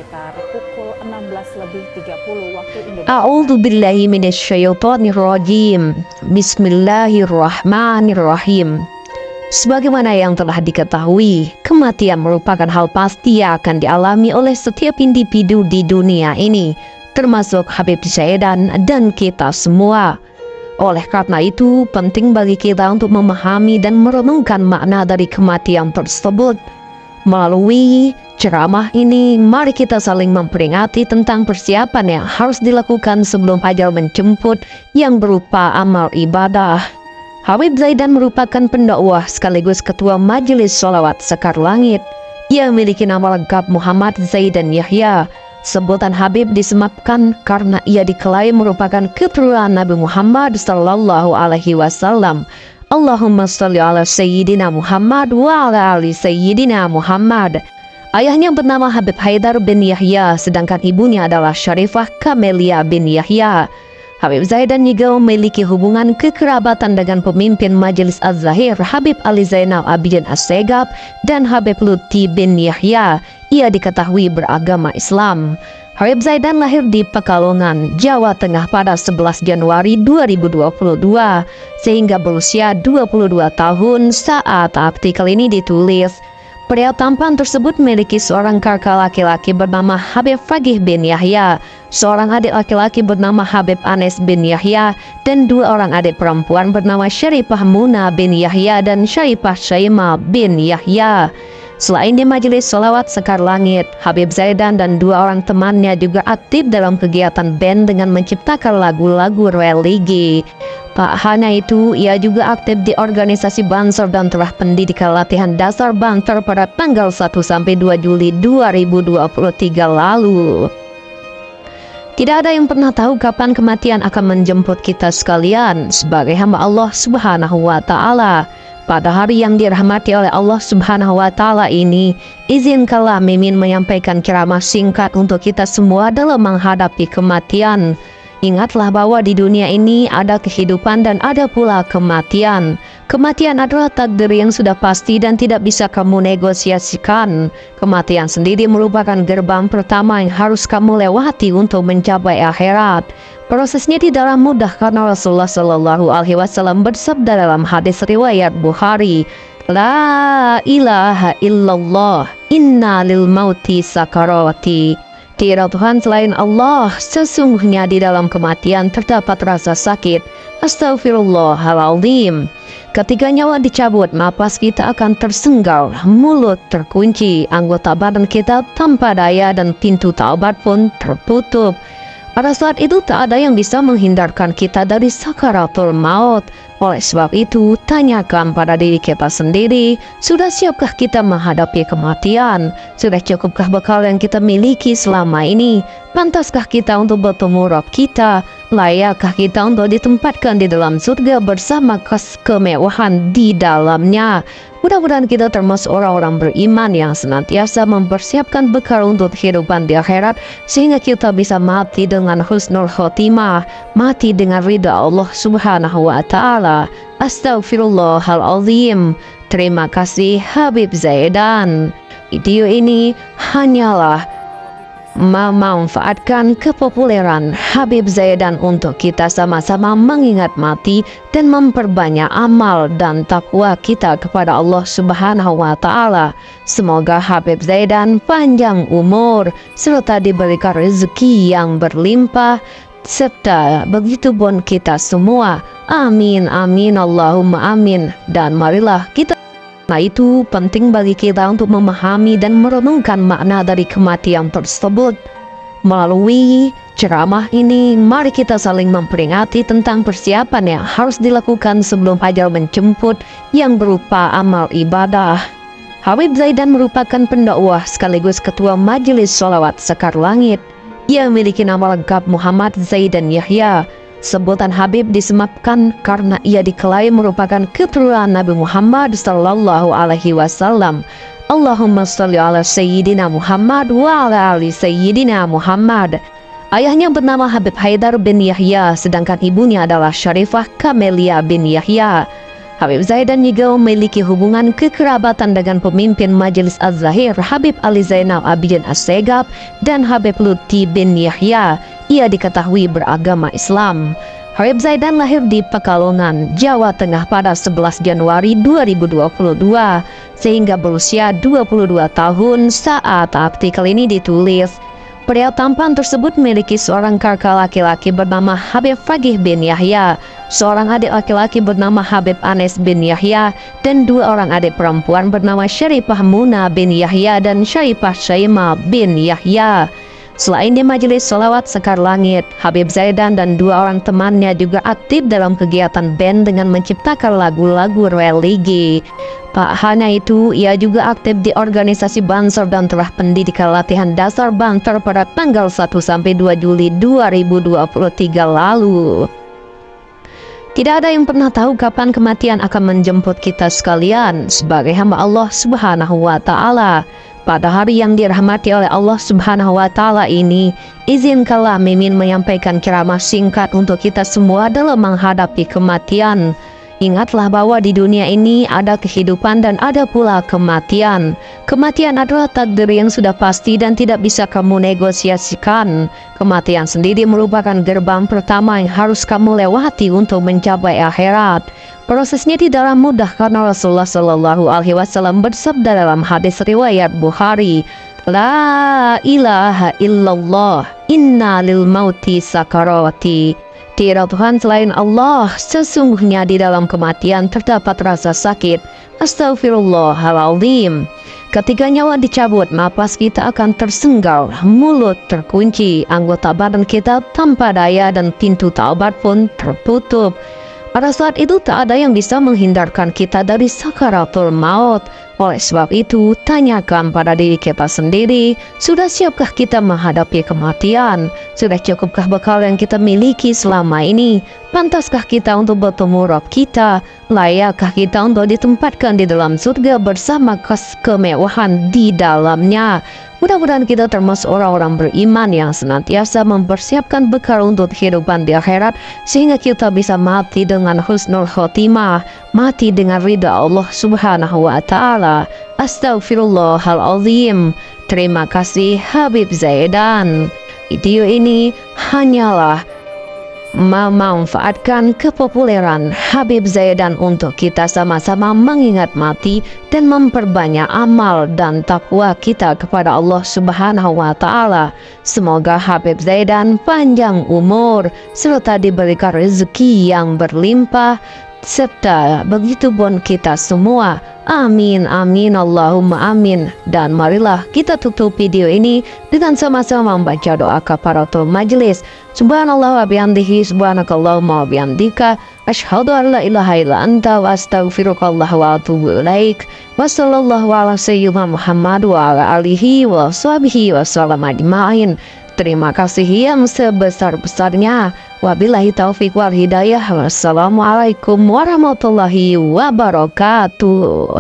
sekitar pukul 16:30 waktu Indonesia. A'udzu billahi minasyaitonir rajim. Bismillahirrahmanirrahim. Sebagaimana yang telah diketahui, kematian merupakan hal pasti yang akan dialami oleh setiap individu di dunia ini, termasuk Habib Zaidan dan kita semua. Oleh karena itu, penting bagi kita untuk memahami dan merenungkan makna dari kematian tersebut. Melalui ceramah ini, mari kita saling memperingati tentang persiapan yang harus dilakukan sebelum ajal menjemput yang berupa amal ibadah. Habib Zaidan merupakan pendakwah sekaligus ketua Majelis Sholawat Sekar Langit. Ia memiliki nama lengkap Muhammad Zaidan Yahya. Sebutan Habib disematkan karena ia diklaim merupakan keturunan Nabi Muhammad sallallahu alaihi wasallam. Allahumma sholli ala Sayyidina Muhammad wa ala ali Sayyidina Muhammad. Ayahnya bernama Habib Haidar bin Yahya, sedangkan ibunya adalah Syarifah Kamelia bin Yahya. Habib Zaidan juga memiliki hubungan kekerabatan dengan pemimpin Majelis Az-Zahir Habib Ali Zainal Abidin As-Segaf dan Habib Lutfi bin Yahya. Ia diketahui beragama Islam. Habib Zaidan lahir di Pekalongan, Jawa Tengah pada 11 Januari 2022 sehingga berusia 22 tahun saat artikel ini ditulis. Pria tampan tersebut memiliki seorang kakak laki-laki bernama Habib Fagih bin Yahya, seorang adik laki-laki bernama Habib Anes bin Yahya, dan dua orang adik perempuan bernama Syarifah Muna bin Yahya dan Syarifah Syaima bin Yahya. Selain di Majelis Sholawat Sekar Langit, Habib Zaidan dan dua orang temannya juga aktif dalam kegiatan band dengan menciptakan lagu-lagu religi. Tak hanya itu, ia juga aktif di organisasi Banser dan telah pendidikan latihan dasar Banser pada tanggal 1-2 Juli 2023 lalu. Tidak ada yang pernah tahu kapan kematian akan menjemput kita sekalian sebagai hamba Allah Subhanahu wa Ta'ala. Pada hari yang dirahmati oleh Allah Subhanahu wa Ta'ala ini, izinkanlah Mimin menyampaikan ceramah singkat untuk kita semua dalam menghadapi kematian. Ingatlah bahwa di dunia ini ada kehidupan dan ada pula kematian. Kematian adalah takdir yang sudah pasti dan tidak bisa kamu negosiasikan. Kematian sendiri merupakan gerbang pertama yang harus kamu lewati untuk mencapai akhirat. Prosesnya tidaklah mudah karena Rasulullah Shallallahu Alaihi Wasallam bersabda dalam hadis riwayat Bukhari, La ilaha illallah, inna lil mauti sakarati. Tiada Tuhan selain Allah, sesungguhnya di dalam kematian terdapat rasa sakit. Astaghfirullahaladzim. Ketika nyawa dicabut, napas kita akan tersenggal, mulut terkunci, anggota badan kita tanpa daya dan pintu taubat pun tertutup. Pada saat itu tak ada yang bisa menghindarkan kita dari sakaratul maut. Oleh sebab itu, tanyakan pada diri kita sendiri, sudah siapkah kita menghadapi kematian? Sudah cukupkah bekal yang kita miliki selama ini? Pantaskah kita untuk bertemu Rabb kita? Layakkah kita untuk ditempatkan di dalam surga bersama kemewahan di dalamnya? Mudah-mudahan kita termasuk orang-orang beriman yang senantiasa mempersiapkan bekal untuk kehidupan di akhirat sehingga kita bisa mati dengan husnul khotimah, mati dengan ridha Allah Subhanahu wa Ta'ala. Astaghfirullahaladzim. Terima kasih Habib Zaidan. Video ini hanyalah memanfaatkan kepopuleran Habib Zaidan untuk kita sama-sama mengingat mati dan memperbanyak amal dan takwa kita kepada Allah Subhanahu wa Ta'ala. Semoga Habib Zaidan panjang umur serta diberikan rezeki yang berlimpah, serta begitu pun kita semua. Amin, amin, Allahumma amin. Dan marilah kita. Nah, itu penting bagi kita untuk memahami dan merenungkan makna dari kematian tersebut. Melalui ceramah ini, mari kita saling memperingati tentang persiapan yang harus dilakukan sebelum ajal menjemput yang berupa amal ibadah. Habib Zaidan merupakan pendakwah sekaligus ketua Majelis Sholawat Sekar Langit. Ia memiliki nama lengkap Muhammad Zaidan Yahya. Sebutan Habib disematkan karena ia diklaim merupakan keturunan Nabi Muhammad sallallahu alaihi wasallam. Allahumma sholli ala Sayyidina Muhammad wa ala ali Sayyidina Muhammad. Ayahnya bernama Habib Haidar bin Yahya, sedangkan ibunya adalah Syarifah Kamelia bin Yahya. Habib Zaidan juga memiliki hubungan kekerabatan dengan pemimpin Majelis Az-Zahir Habib Ali Zainal Abidin Assegaf dan Habib Lutfi bin Yahya. Ia diketahui beragama Islam. Habib Zaidan lahir di Pekalongan, Jawa Tengah pada 11 Januari 2022 sehingga berusia 22 tahun saat artikel ini ditulis. Pria tampan tersebut memiliki seorang kakak laki-laki bernama Habib Fagih bin Yahya, seorang adik laki-laki bernama Habib Anes bin Yahya, dan dua orang adik perempuan bernama Syarifah Muna bin Yahya dan Syarifah Syaima bin Yahya. Selain di Majelis Sholawat Sekar Langit, Habib Zaidan dan dua orang temannya juga aktif dalam kegiatan band dengan menciptakan lagu-lagu religi. Tak hanya itu, ia juga aktif di organisasi Banser dan telah pendidikan latihan dasar Banser pada tanggal 1-2 Juli 2023 lalu. Tidak ada yang pernah tahu kapan kematian akan menjemput kita sekalian sebagai hamba Allah Subhanahu wa Ta'ala. Pada hari yang dirahmati oleh Allah Subhanahu wa Ta'ala ini, izinkanlah Mimin menyampaikan ceramah singkat untuk kita semua dalam menghadapi kematian. Ingatlah bahwa di dunia ini ada kehidupan dan ada pula kematian. Kematian adalah takdir yang sudah pasti dan tidak bisa kamu negosiasikan. Kematian sendiri merupakan gerbang pertama yang harus kamu lewati untuk mencapai akhirat. Prosesnya tidaklah mudah karena Rasulullah Shallallahu Alaihi Wasallam bersabda dalam hadis riwayat Bukhari, La ilaha illallah, inna lil mauti sakarati. Tiada Tuhan selain Allah, sesungguhnya di dalam kematian terdapat rasa sakit. Astaghfirullahaladzim. Ketika nyawa dicabut, napas kita akan tersenggal, mulut terkunci, anggota badan kita tanpa daya dan pintu taubat pun tertutup. Pada saat itu tak ada yang bisa menghindarkan kita dari sakaratul maut. Oleh sebab itu, tanyakan pada diri kita sendiri, sudah siapkah kita menghadapi kematian? Sudah cukupkah bekal yang kita miliki selama ini? Pantaskah kita untuk bertemu Rabb kita? Layakkah kita untuk ditempatkan di dalam surga bersama kemewahan di dalamnya? Mudah-mudahan kita termasuk orang-orang beriman yang senantiasa mempersiapkan bekal untuk kehidupan di akhirat sehingga kita bisa mati dengan husnul khotimah, mati dengan ridha Allah Subhanahu wa Ta'ala. Astaghfirullahaladzim. Terima kasih Habib Zaidan. Video ini hanyalah memanfaatkan kepopuleran Habib Zaidan untuk kita sama-sama mengingat mati dan memperbanyak amal dan takwa kita kepada Allah Subhanahu wa Ta'ala. Semoga Habib Zaidan panjang umur serta diberikan rezeki yang berlimpah, serta begitu pun kita semua. Amin, amin, Allahumma amin. Dan marilah kita tutup video ini dengan sama-sama membaca doa kafaratul majelis. Subhanallah wa bihamdihi, subhanakallahumma wa bihamdika, asyhadu an la ilaha illa anta wa astaghfirukallah wa atubu ilaik. Wa sallallahu ala sayyidina Muhammad wa ala alihi wa sahbihi wa sallam ajma'in. Terima kasih yang sebesar-besarnya. Wabillahi taufiq wal hidayah. Wassalamualaikum warahmatullahi wabarakatuh.